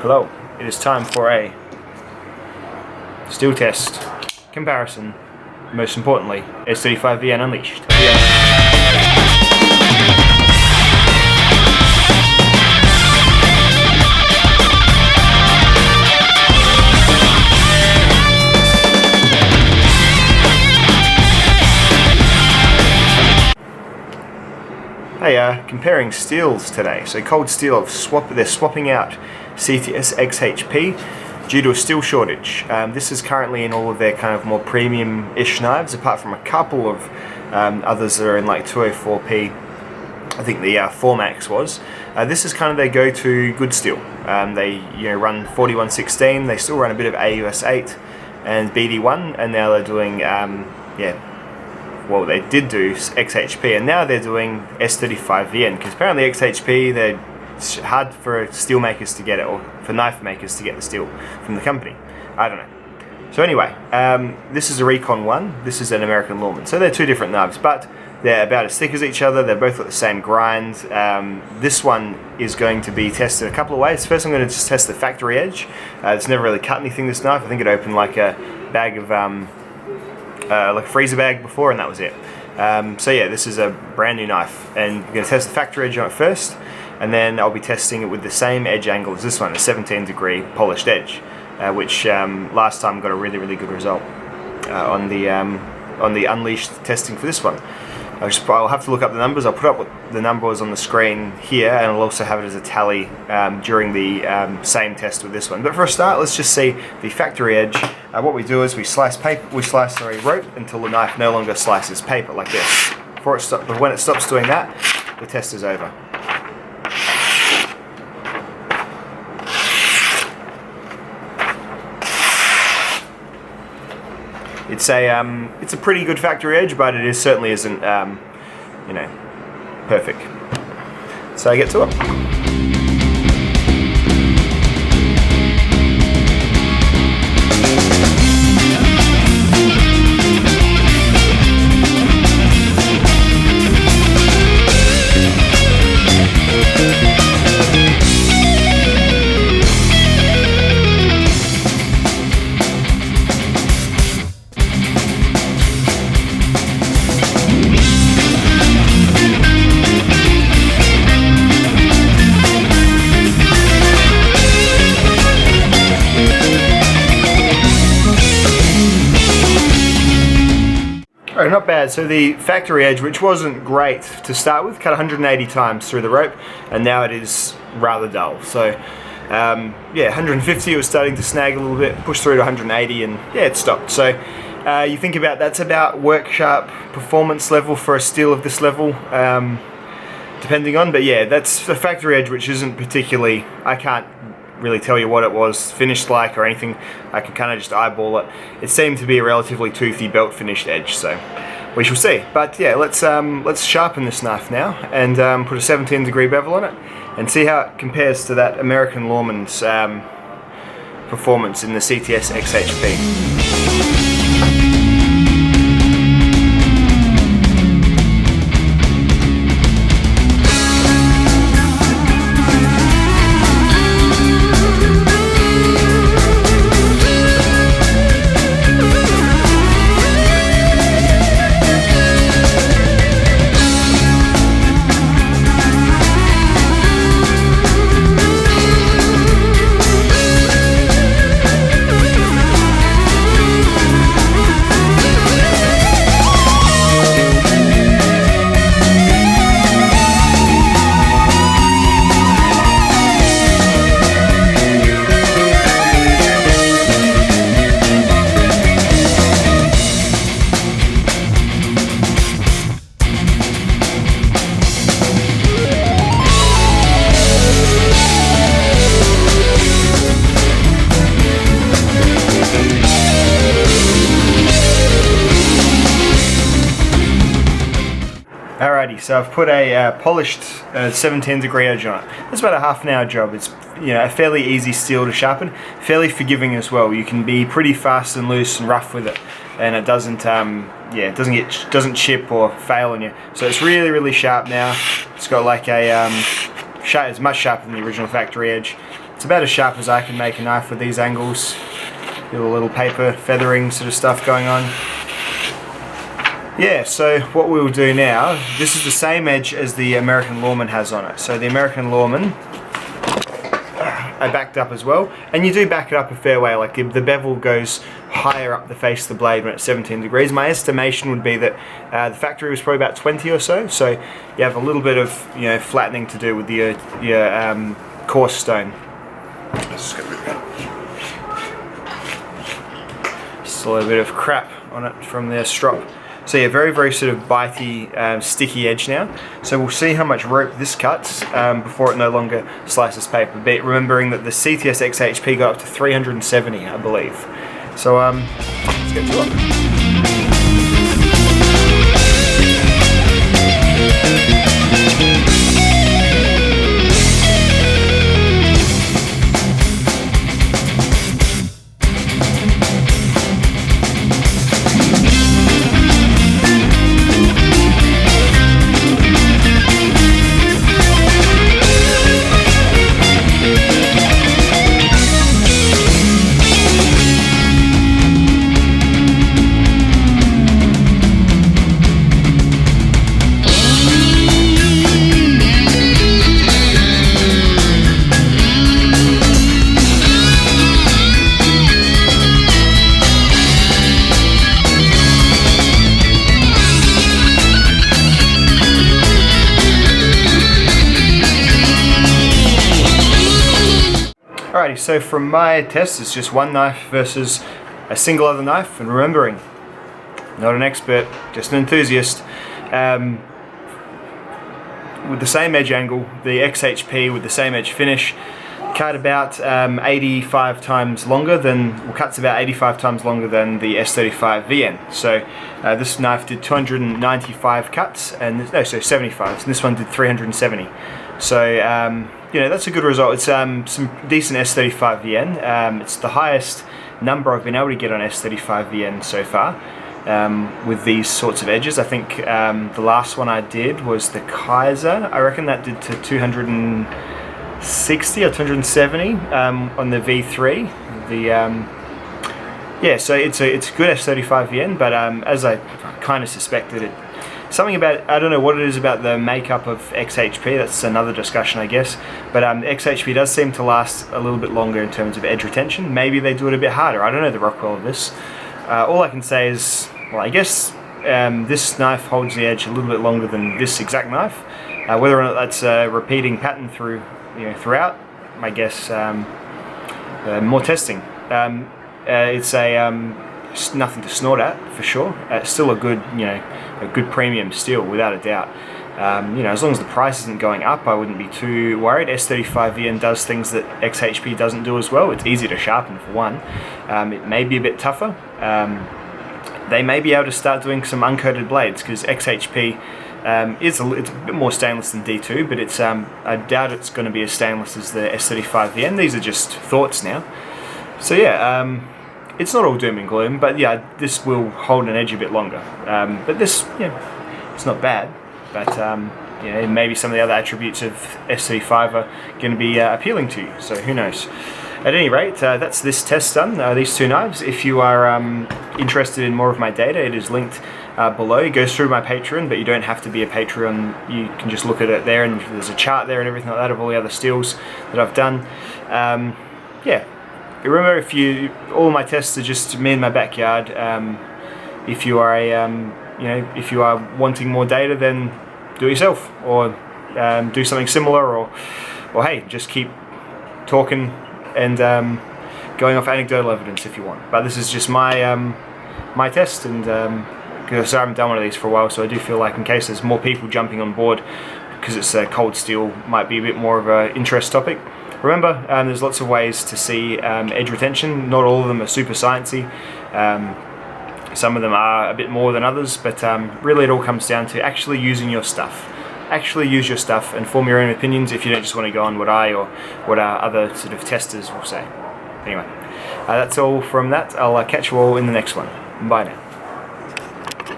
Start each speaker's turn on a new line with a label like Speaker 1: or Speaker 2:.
Speaker 1: Hello, it is time for a steel test, comparison, most importantly, S35VN Unleashed. Hey, comparing steels today. So cold steel, they're swapping out CTS XHP due to a steel shortage. This is currently in all of their kind of more premium-ish knives, apart from a couple of others that are in like 204p. I think the Formax was. This is kind of their go-to good steel. They run 4116. They still run a bit of AUS 8 and BD1, and now they're doing well, they did do XHP, and now they're doing S35VN, because apparently XHP, it's hard for steel makers to get it, or for knife makers to get the steel from the company. I don't know. So anyway, this is a Recon 1, this is an American Lawman. So they're two different knives, but they're about as thick as each other, they're both got the same grind. This one is going to be tested a couple of ways. First I'm going to just test the factory edge. It's never really cut anything, this knife. I think it opened like a bag of like a freezer bag before, and that was it. So yeah, this is a brand new knife, and I'm going to test the factory edge on it first, and then I'll be testing it with the same edge angle as this one, a 17-degree polished edge, which last time got a really good result on the Unleashed testing for this one. I'll have to look up the numbers. I'll put up what the number was on the screen here, and I'll also have it as a tally during the same test with this one. But for a start, let's just see the factory edge. What we do is we slice rope until the knife no longer slices paper like this. But when it stops doing that, the test is over. It's a pretty good factory edge, but it certainly isn't perfect. So I get to it. Not bad. So the factory edge, which wasn't great to start with, cut 180 times through the rope, and now it is rather dull. So yeah, 150 it was starting to snag a little bit, pushed through to 180, and yeah, it stopped. So you think about that's about workshop performance level for a steel of this level, depending on, but yeah, that's the factory edge, which isn't particularly, I can't really tell you what it was finished like or anything. I can kind of just eyeball it. It seemed to be a relatively toothy belt finished edge, so we shall see. But yeah, let's sharpen this knife now and put a 17-degree bevel on it and see how it compares to that American Lawman's performance in the CTS XHP. Alrighty, so I've put a polished 17-degree edge on it. It's about a half-an-hour job. It's a fairly easy steel to sharpen, fairly forgiving as well. You can be pretty fast and loose and rough with it, and it doesn't doesn't chip or fail on you. So it's really sharp now. It's got like a it's much sharper than the original factory edge. it's about as sharp as I can make a knife with these angles. Little paper feathering sort of stuff going on. Yeah, so what we'll do now, this is the same edge as the American Lawman has on it. So the American Lawman, I backed up as well, and you do back it up a fair way. Like the bevel goes higher up the face of the blade when it's 17 degrees. My estimation would be that the factory was probably about 20 or so. So you have a little bit of flattening to do with your coarse stone. Just a little bit of crap on it from the strop. So yeah, very, very sort of bitey, sticky edge now. So we'll see how much rope this cuts before it no longer slices paper. But remembering that the CTS XHP got up to 370, I believe. So let's get to it. Alrighty, so from my test, it's just one knife versus a single other knife, and remembering, not an expert, just an enthusiast. With the same edge angle, the XHP with the same edge finish, cut about 85 times longer than, well, cuts about 85 times longer than the S35VN. So this knife did 295 cuts, and no, so 75, and this one did 370. So that's a good result. It's some decent S35VN. It's the highest number I've been able to get on S35VN so far with these sorts of edges. I think the last one I did was the Kaiser. I reckon that did to 260 or 270 on the V3. Yeah, so it's a good S35VN, but as I kind of suspected, something about, I don't know what it is about the makeup of XHP, that's another discussion I guess, but XHP does seem to last a little bit longer in terms of edge retention. Maybe they do it a bit harder, I don't know the Rockwell of this. All I can say is, well, I guess this knife holds the edge a little bit longer than this exact knife. Whether or not that's a repeating pattern throughout, I guess more testing. It's nothing to snort at for sure. It's still a good, a good premium steel without a doubt. As long as the price isn't going up, I wouldn't be too worried. S35VN does things that XHP doesn't do as well. It's easier to sharpen for one. It may be a bit tougher. They may be able to start doing some uncoated blades because XHP it's a bit more stainless than D2, but it's I doubt it's going to be as stainless as the S35VN. These are just thoughts now. So yeah, it's not all doom and gloom, but yeah, this will hold an edge a bit longer. But this, it's not bad. But maybe some of the other attributes of S35 are going to be appealing to you. So who knows? At any rate, that's this test done. These two knives. If you are interested in more of my data, it is linked below. It goes through my Patreon, but you don't have to be a Patreon. You can just look at it there, and there's a chart there and everything like that of all the other steels that I've done. Yeah. Remember, all my tests are just me in my backyard. If you are if you are wanting more data, then do it yourself, or do something similar, or hey, just keep talking and going off anecdotal evidence if you want. But this is just my my test, and because I haven't done one of these for a while, so I do feel like in case there's more people jumping on board, because it's cold steel, might be a bit more of an interest topic. Remember, there's lots of ways to see edge retention. Not all of them are super sciencey. Some of them are a bit more than others, but really it all comes down to actually using your stuff. Actually use your stuff and form your own opinions if you don't just want to go on what I or what our other sort of testers will say. Anyway, that's all from that. I'll catch you all in the next one. Bye now.